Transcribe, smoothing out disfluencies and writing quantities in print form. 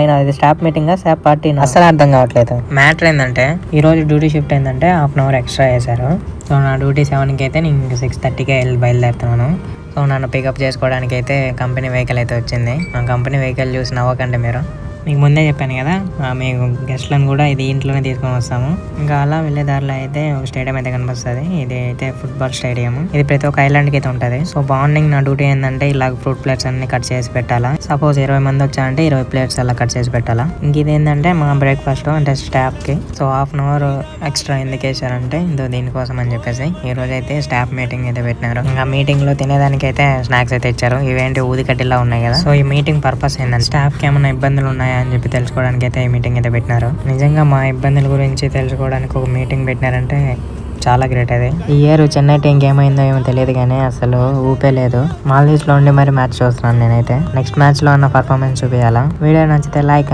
ఇది staff meeting staff party అసలు అర్థం కావట్లేదు. మ్యాటర్ ఏంటంటే ఈ రోజు డ్యూటీ షిఫ్ట్ ఏంటంటే హాఫ్ అన్ అవర్ ఎక్స్ట్రా చేశారు. సో నా డ్యూటీ 7కి అయితే నేను 6:30కే బయలుదేరుతున్నాను. సో నన్ను పికప్ చేసుకోవడానికి అయితే కంపెనీ వెహికల్ అయితే వచ్చింది. ఆ కంపెనీ వెహికల్ చూసి నవ్వకండి మీరు. మీకు ముందే చెప్పాను కదా మీకు గెస్ట్లను కూడా ఇది ఇంట్లోనే తీసుకొని వస్తాము. ఇంకా అలా వెళ్ళే దారిలో అయితే స్టేడియం అయితే కనిపిస్తుంది. ఇది అయితే ఫుట్బాల్ స్టేడియం. ఇది ప్రతి ఒక్క ఐలాండ్కి అయితే ఉంటుంది. సో మార్నింగ్ నా డ్యూటీ ఏంటంటే ఇలా ఫ్రూట్ ప్లేట్స్ అన్ని కట్ చేసి పెట్టాలా. సపోజ్ 20 మంది వచ్చారంటే 20 ప్లేట్స్ అలా కట్ చేసి పెట్టాలా. ఇంక ఇది ఏంటంటే మా బ్రేక్ఫాస్ట్ అంటే స్టాఫ్ కి. So half an hour extra ఎందుకు వేసారంటే దీనికోసం అని చెప్పేసి ఈ రోజు అయితే స్టాఫ్ మీటింగ్ అయితే పెట్టినారు. ఇంకా మీటింగ్ లో తినేదానికి అయితే స్నాక్స్ అయితే ఇచ్చారు. ఇవేంటి ఊదికట్టిలా ఉన్నాయి కదా. సో ఈ మీటింగ్ పర్పస్ ఏంటంటే స్టాఫ్ కి ఏమైనా ఇబ్బందులు ఉన్నాయా అని చెప్పి తెలుసుకోవడానికి అయితే ఈ మీటింగ్ అయితే పెట్టినారు. నిజంగా మా ఇబ్బందుల గురించి తెలుసుకోవడానికి ఒక మీటింగ్ పెట్టినారంటే చాలా గ్రేట్. అది ఈ ఇయర్ చెన్నై టీంకి ఏమైందో ఏమో తెలియదు కానీ అసలు ఊపే లేదు. మాల్దీవ్స్ లో ఉండి మరి మ్యాచ్ చూస్తున్నాను నేనైతే. నెక్స్ట్ మ్యాచ్ లో అన్న పర్ఫార్మెన్స్ చూపించాలా. వీడియో నచ్చితే లైక్